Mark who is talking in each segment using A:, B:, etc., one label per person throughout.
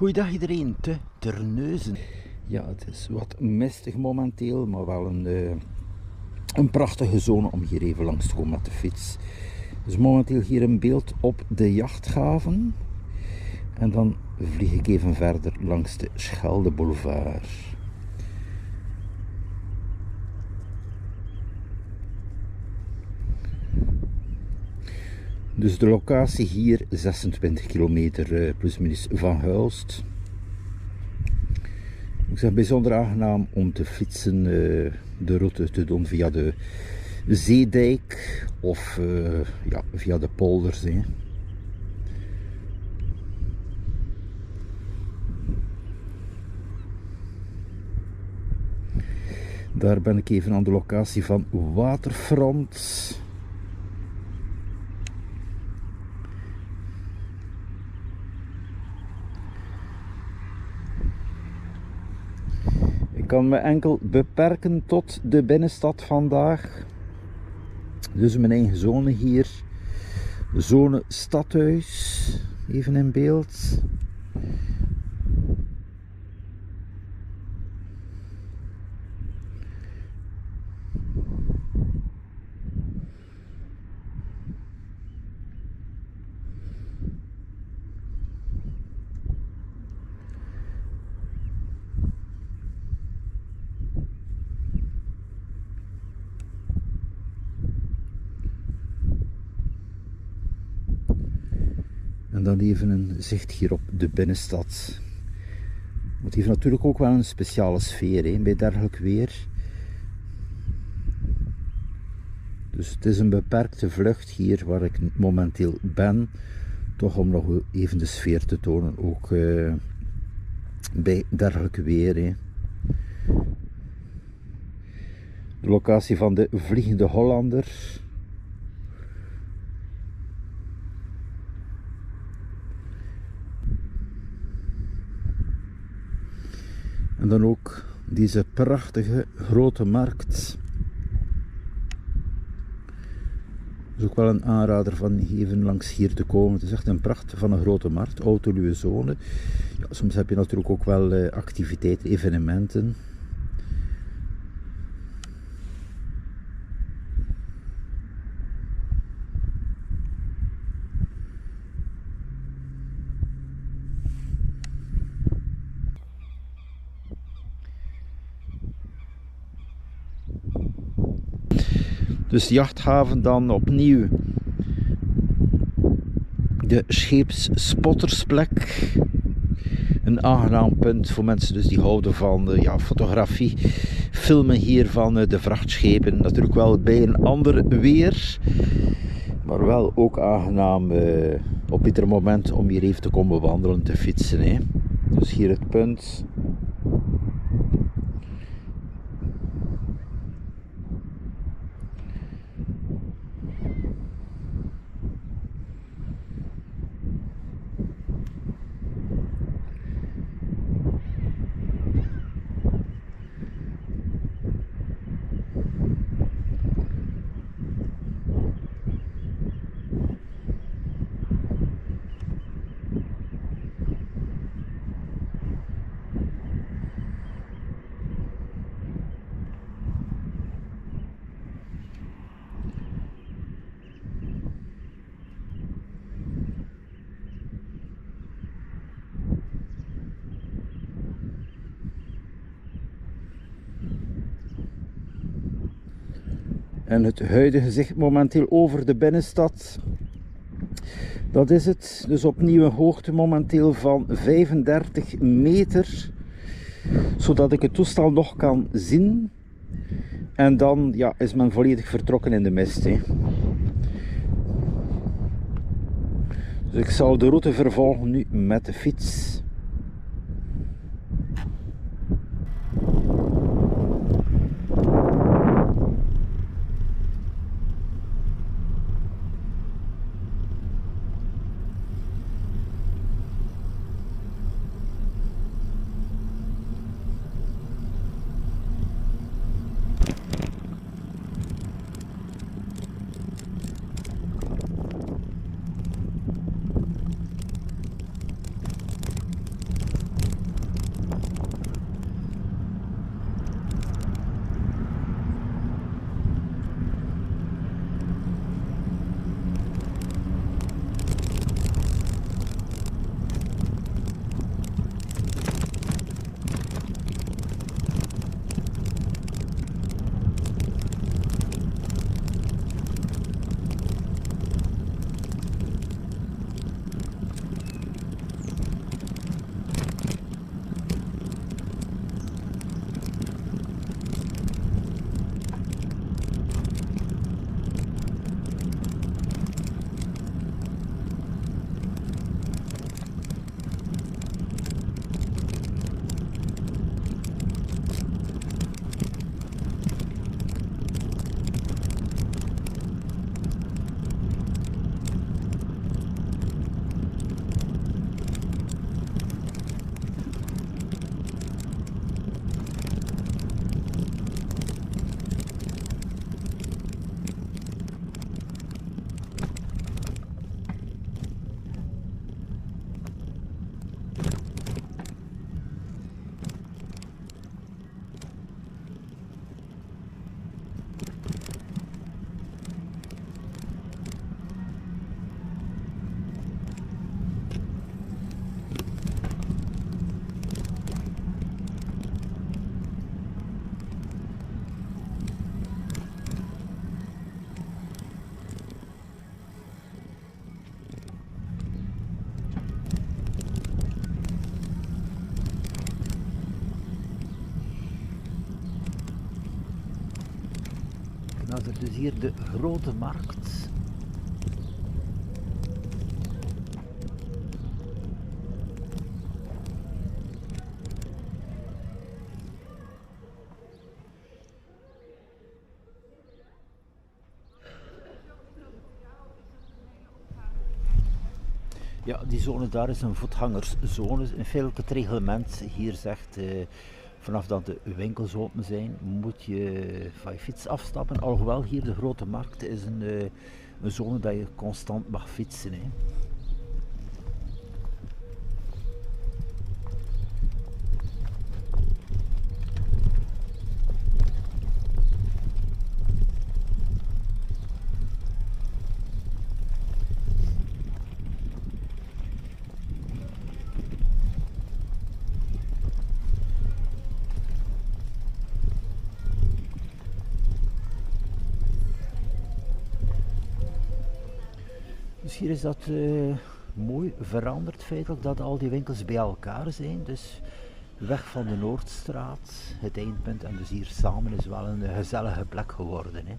A: Goeiedag iedereen, te Terneuzen.
B: Ja, het is wat mistig momenteel, maar wel een prachtige zone om hier even langs te komen met de fiets. Dus momenteel hier in beeld op de Jachthaven. En dan vlieg ik even verder langs de Scheldeboulevard. Dus de locatie hier 26 kilometer plus minus van Hulst. Ik zeg bijzonder aangenaam om te fietsen, de route te doen via de Zeedijk of ja, via de polders. Hè. Daar ben ik even aan de locatie van Waterfront. Ik kan me enkel beperken tot de binnenstad vandaag. Dus mijn eigen zone hier. Zone Stadhuis. Even in beeld. En dan even een zicht hier op de binnenstad. Het heeft natuurlijk ook wel een speciale sfeer hè, bij dergelijk weer. Dus het is een beperkte vlucht hier waar ik momenteel ben. Toch om nog even de sfeer te tonen, ook bij dergelijk weer. Hè. De locatie van de Vliegende Hollander. En dan ook deze prachtige grote markt. Dat is ook wel een aanrader van even langs hier te komen. Het is echt een pracht van een grote markt, autoluwe zone. Ja, soms heb je natuurlijk ook wel activiteiten, evenementen. Dus de Jachthaven dan opnieuw de scheepsspottersplek. Een aangenaam punt voor mensen dus die houden van ja, fotografie, filmen hier van de vrachtschepen. Natuurlijk wel bij een ander weer, maar wel ook aangenaam op ieder moment om hier even te komen wandelen, te fietsen. Hè. Dus hier het punt. En het huidige zicht momenteel over de binnenstad, dat is het. Dus opnieuw een hoogte momenteel van 35 meter, zodat ik het toestel nog kan zien. En dan ja, is men volledig vertrokken in de mist. Hè. Dus ik zal de route vervolgen nu met de fiets.
A: verder. Dus hier de Grote Markt. Ja, die zone daar is een voetgangerszone. In feite het reglement hier zegt, vanaf dat de winkels open zijn, moet je van je fiets afstappen. Alhoewel hier de Grote Markt is een zone dat je constant mag fietsen. Hè. Dus hier is dat mooi veranderd feitelijk dat al die winkels bij elkaar zijn. Dus weg van de Noordstraat, het eindpunt en dus hier samen is wel een gezellige plek geworden. Hè.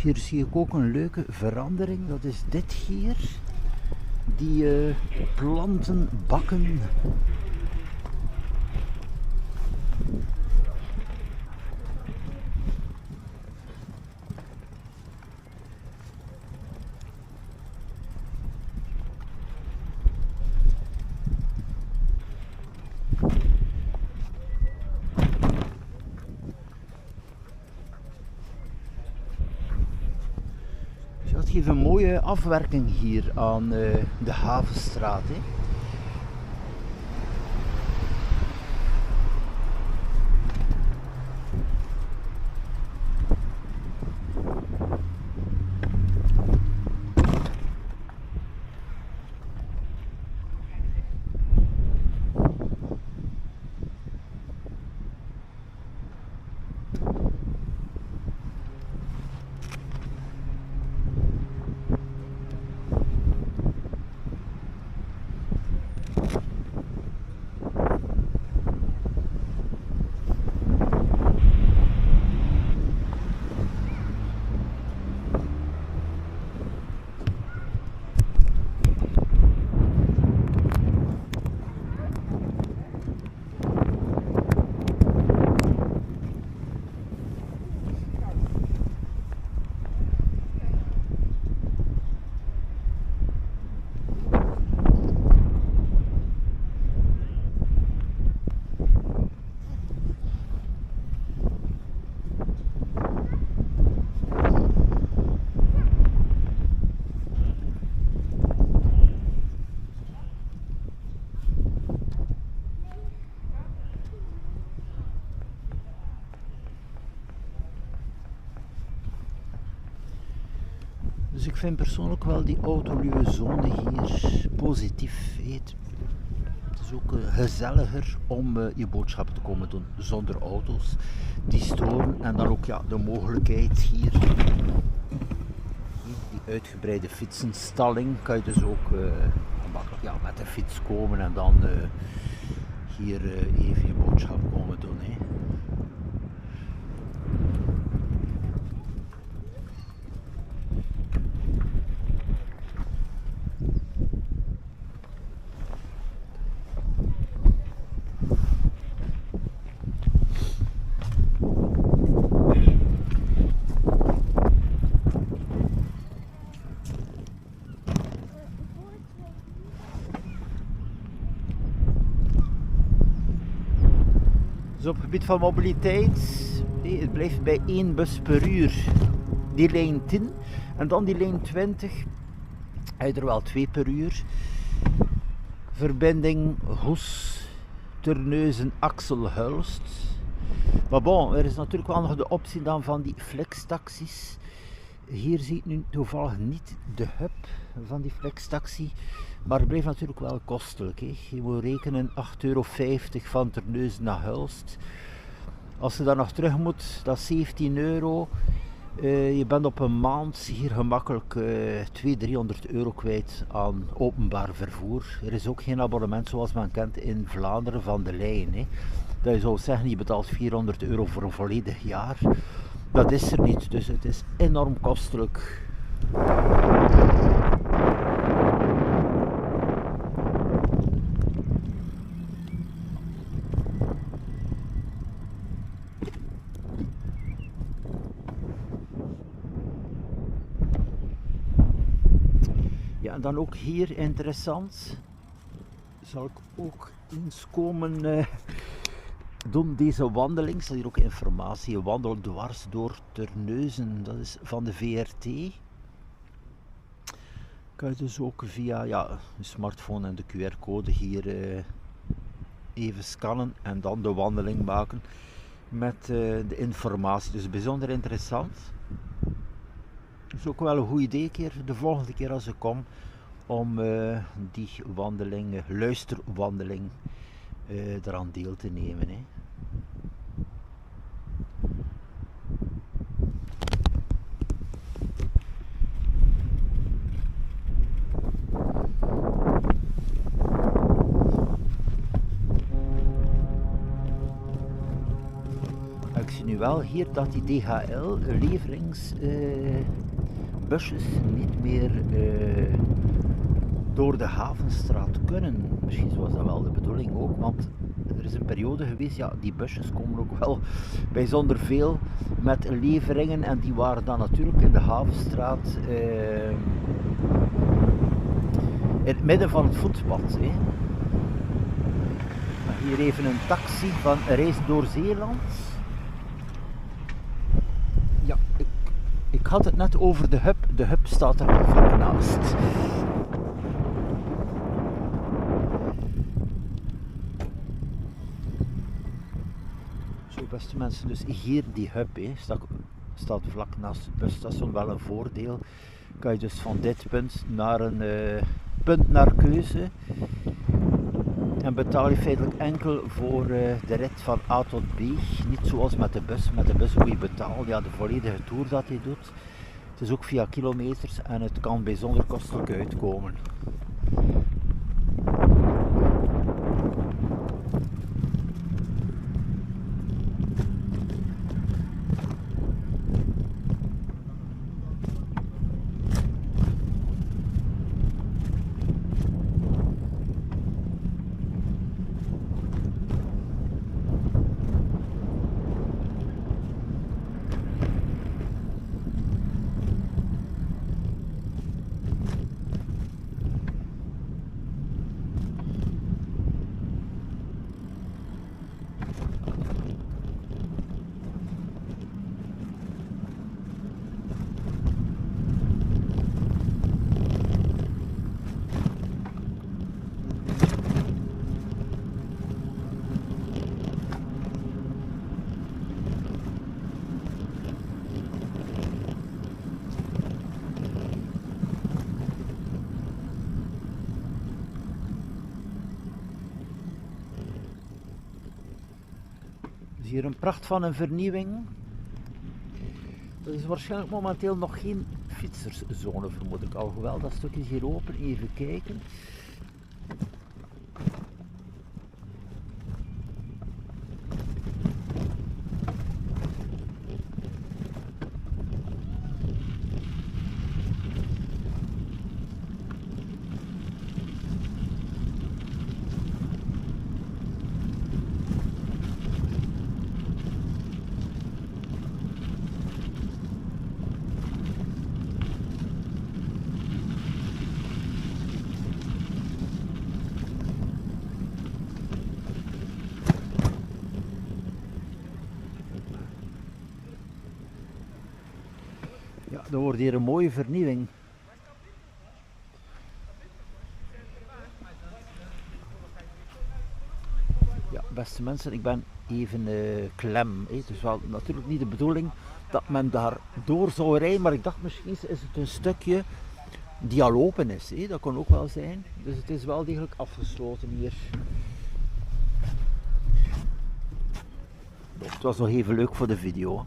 A: Hier zie ik ook een leuke verandering, dat is dit hier, die plantenbakken. Dat geeft een mooie afwerking hier aan de Havenstraat. Hè. vind persoonlijk wel die autoluwe zone hier positief. Het is ook gezelliger om je boodschappen te komen doen zonder auto's die storen. En dan ook ja, de mogelijkheid hier, die uitgebreide fietsenstalling, kan je dus ook makkelijk ja, met de fiets komen en dan hier even je boodschap komen doen. Hè. Dus op het gebied van mobiliteit, het blijft bij 1 bus per uur. Die lijn 10 en dan die lijn 20, heb je er wel 2 per uur. Verbinding Goes, Terneuzen, Axel, Hulst. Maar bon, er is natuurlijk wel nog de optie dan van die flextaxis. Hier zie ik nu toevallig niet de hub van die flextaxi, maar het blijft natuurlijk wel kostelijk. Hè. Je moet rekenen €8,50 van Terneuzen naar Hulst. Als je dan nog terug moet, dat is €17. Je bent op een maand hier gemakkelijk €200-300 kwijt aan openbaar vervoer. Er is ook geen abonnement zoals men kent in Vlaanderen van de lijn. Hè. Dat je zou zeggen, je betaalt €400 voor een volledig jaar. Dat is er niet, dus het is enorm kostelijk. Ja, en dan ook hier interessant, zal ik ook eens komen doen deze wandeling. Zal hier ook informatie, je wandelt dwars door Terneuzen, dat is van de VRT. Kan je dus ook via ja, een smartphone en de QR-code hier even scannen en dan de wandeling maken met de informatie. Dus bijzonder interessant. Het is ook wel een goed idee de volgende keer als ik kom om die wandeling, luisterwandeling, eraan deel te nemen. Hè. Ik zie nu wel hier dat die DHL leveringsbusjes niet meer door de Havenstraat kunnen. Misschien was dat wel de bedoeling ook, want er is een periode geweest, ja, die busjes komen ook wel bijzonder veel met leveringen en die waren dan natuurlijk in de Havenstraat in het midden van het voetpad. Hè. Hier even een taxi van Reis door Zeeland. Ja, ik had het net over de hub. De hub staat er vlak naast. Zo, beste mensen, dus hier die hub staat vlak naast het busstation. Wel een voordeel. Kan je dus van dit punt naar een punt naar keuze. En betaal je feitelijk enkel voor de rit van A tot B. Niet zoals met de bus. Met de bus moet je betalen, ja, de volledige tour dat je doet. Het is ook via kilometers en het kan bijzonder kostelijk uitkomen. hier een pracht van een vernieuwing. Er is waarschijnlijk momenteel nog geen fietserszone, vermoed ik. Alhoewel, dat stuk is hier open. Even kijken. Ja, er wordt hier een mooie vernieuwing. Ja, beste mensen, ik ben even klem. Het is wel natuurlijk niet de bedoeling dat men daar door zou rijden, maar ik dacht misschien is het een stukje die al open is. Dat kan ook wel zijn. Dus het is wel degelijk afgesloten hier. Het was nog even leuk voor de video.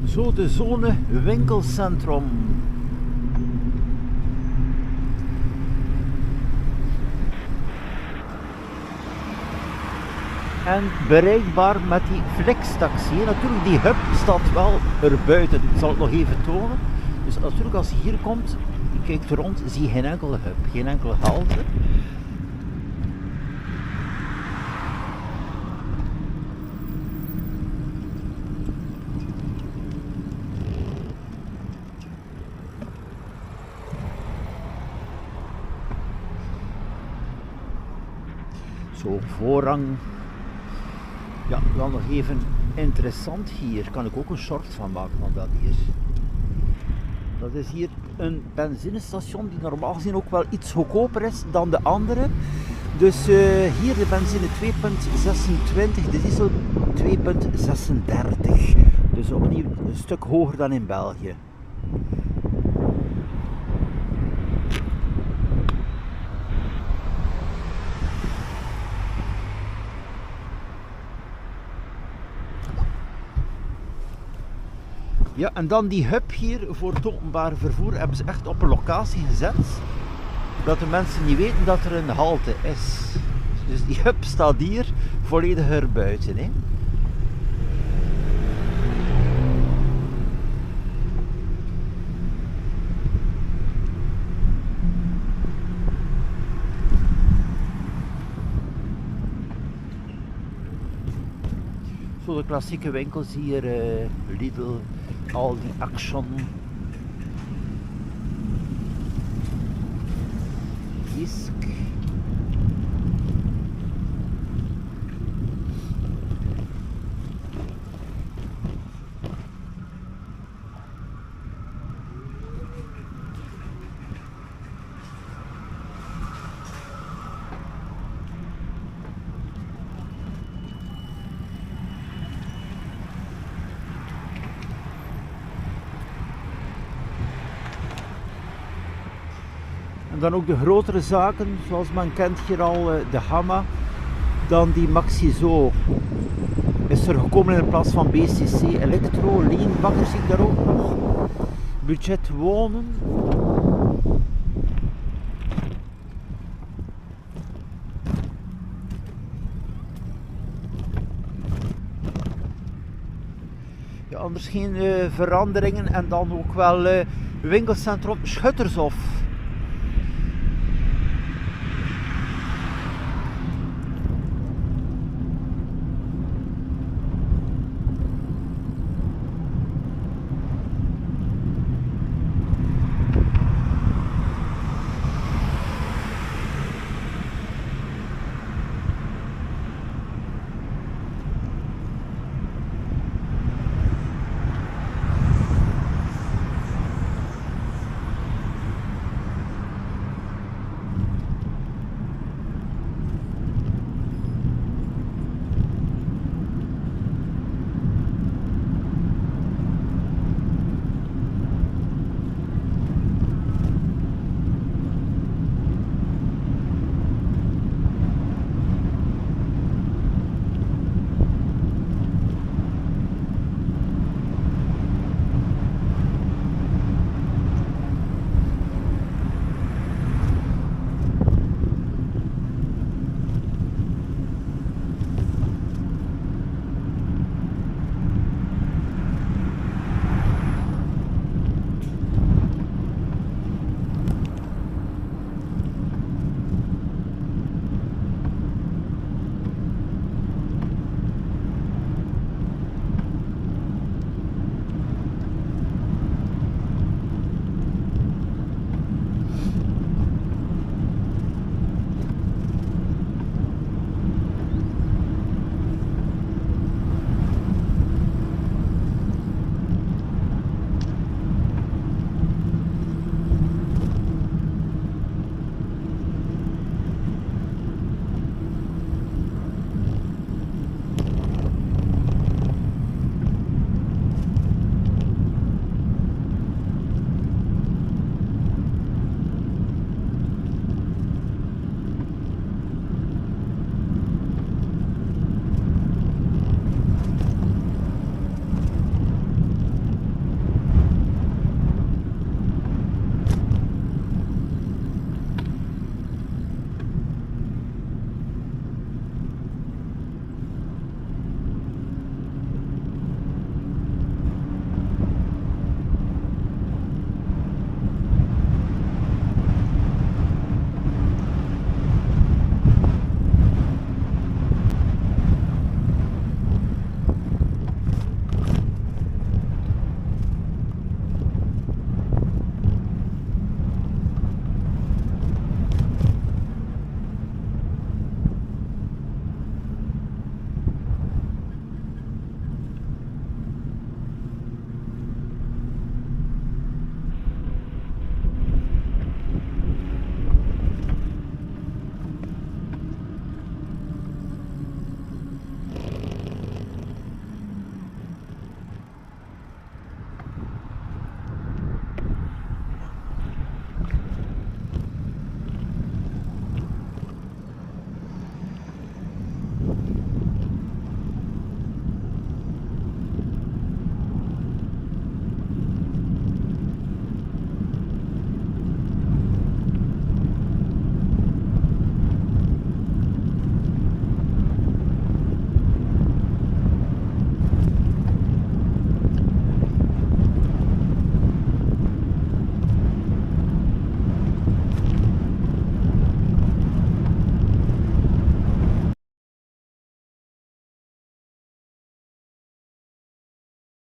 A: Zo de zone winkelcentrum. En bereikbaar met die flextaxi. Natuurlijk, die hub staat wel erbuiten. Ik zal het nog even tonen. Dus natuurlijk, als je hier komt, je kijkt rond, zie je geen enkele hub, geen enkele halte. Zo, voorrang. Ja, dan nog even interessant hier. Kan ik ook een short van maken van dat hier. Dat is hier een benzinestation die normaal gezien ook wel iets goedkoper is dan de andere. Dus hier de benzine 2,26, de diesel 2,36. Dus opnieuw een stuk hoger dan in België. Ja, en dan die hub hier voor het openbaar vervoer hebben ze echt op een locatie gezet. dat de mensen niet weten dat er een halte is. Dus die hub staat hier volledig erbuiten. Hè. Zo de klassieke winkels hier, Lidl, Aldi, Action. Jisk. En dan ook de grotere zaken, zoals men kent hier al, de Gamma. Dan die Maxizo is er gekomen in plaats van BCC Electro. Leenbakker zie ik daar ook nog. Budget wonen. Ja, anders geen veranderingen. En dan ook wel winkelcentrum Schuttershof.